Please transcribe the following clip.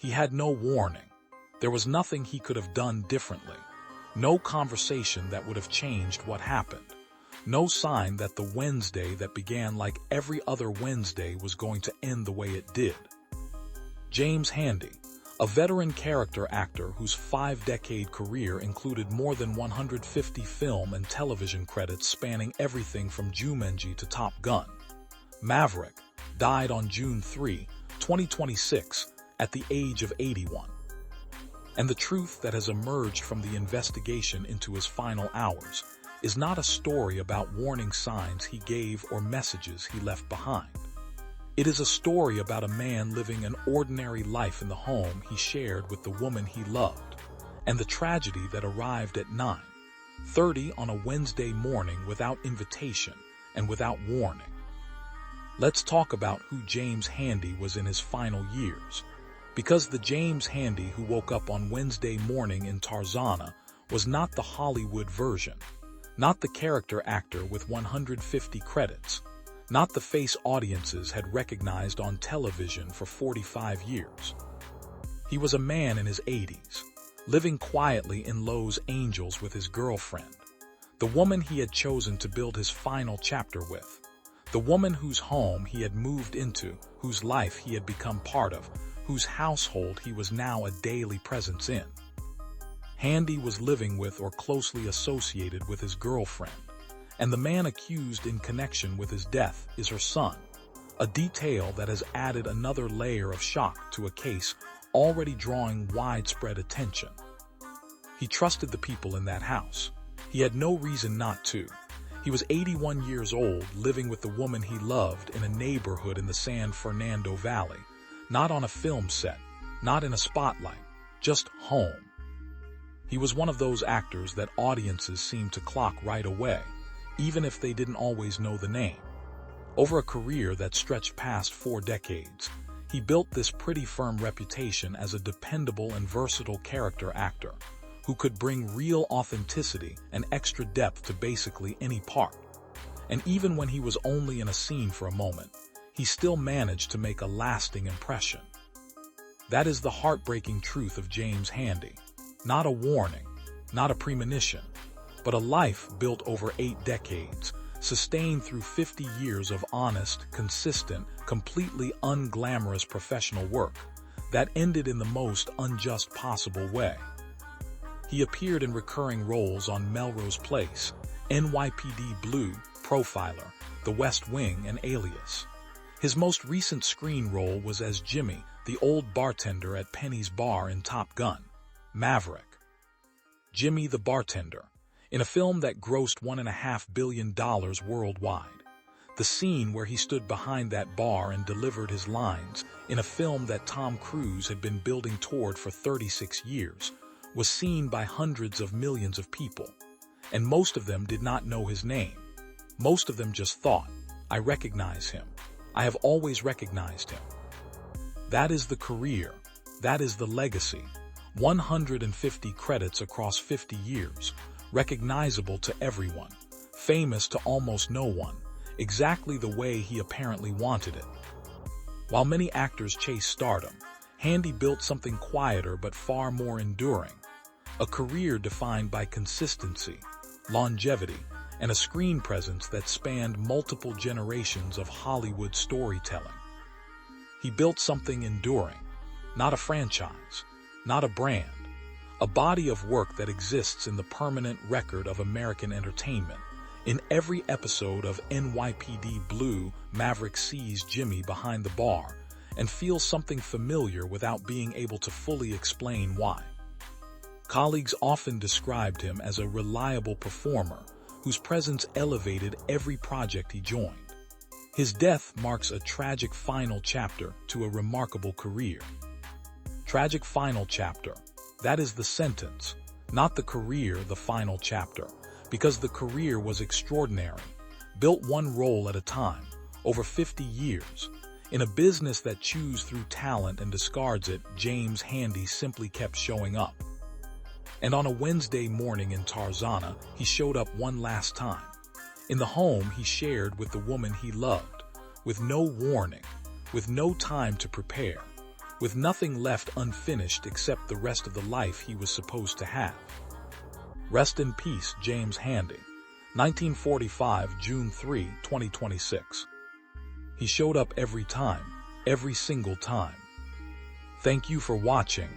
He had no warning. There was nothing he could have done differently. No conversation that would have changed what happened. No sign that the Wednesday that began like every other Wednesday was going to end the way it did. James Handy, a veteran character actor whose 5-decade career included more than 150 film and television credits spanning everything from Jumanji to Top Gun Maverick, died on June 3, 2026, at the age of 81. And the truth that has emerged from the investigation into his final hours is not a story about warning signs he gave or messages he left behind. It is a story about a man living an ordinary life in the home he shared with the woman he loved, and the tragedy that arrived at 9:30 on a Wednesday morning without invitation and without warning. Let's talk about who James Handy was in his final years, because the James Handy who woke up on Wednesday morning in Tarzana was not the Hollywood version, not the character actor with 150 credits, not the face audiences had recognized on television for 45 years. He was a man in his 80s, living quietly in Los Angeles with his girlfriend, the woman he had chosen to build his final chapter with, the woman whose home he had moved into, whose life he had become part of, whose household he was now a daily presence in. Handy was living with or closely associated with his girlfriend, and the man accused in connection with his death is her son, a detail that has added another layer of shock to a case already drawing widespread attention. He trusted the people in that house. He had no reason not to. He was 81 years old, living with the woman he loved in a neighborhood in the San Fernando Valley, not on a film set, not in a spotlight, just home. He was one of those actors that audiences seemed to clock right away, even if they didn't always know the name. Over a career that stretched past 4 decades, he built this pretty firm reputation as a dependable and versatile character actor who could bring real authenticity and extra depth to basically any part. And even when he was only in a scene for a moment, he still managed to make a lasting impression. That is the heartbreaking truth of James Handy. Not a warning, not a premonition, but a life built over 8 decades, sustained through 50 years of honest, consistent, completely unglamorous professional work that ended in the most unjust possible way. He appeared in recurring roles on Melrose Place, NYPD Blue, Profiler, The West Wing, and Alias. His most recent screen role was as Jimmy, the old bartender at Penny's Bar in Top Gun Maverick. Jimmy the bartender, in a film that grossed $1.5 billion worldwide. The scene where he stood behind that bar and delivered his lines in a film that Tom Cruise had been building toward for 36 years was seen by hundreds of millions of people, and most of them did not know his name. Most of them just thought, "I recognize him. I have always recognized him." That is the career. That is the legacy. 150 credits across 50 years, recognizable to everyone, famous to almost no one, exactly the way he apparently wanted it. While many actors chase stardom, Handy built something quieter but far more enduring. A career defined by consistency, longevity, and a screen presence that spanned multiple generations of Hollywood storytelling. He built something enduring, not a franchise, not a brand, a body of work that exists in the permanent record of American entertainment. In every episode of NYPD Blue, Maverick sees Jimmy behind the bar and feels something familiar without being able to fully explain why. Colleagues often described him as a reliable performer whose presence elevated every project he joined. His death marks a tragic final chapter to a remarkable career. Tragic final chapter. That is the sentence, not the career, the final chapter, because the career was extraordinary, built one role at a time, over 50 years. In a business that chews through talent and discards it, James Handy simply kept showing up. And on a Wednesday morning in Tarzana, he showed up one last time. In the home he shared with the woman he loved, with no warning, with no time to prepare, with nothing left unfinished except the rest of the life he was supposed to have. Rest in peace, James Handy. 1945, June 3, 2026. He showed up every time, every single time. Thank you for watching.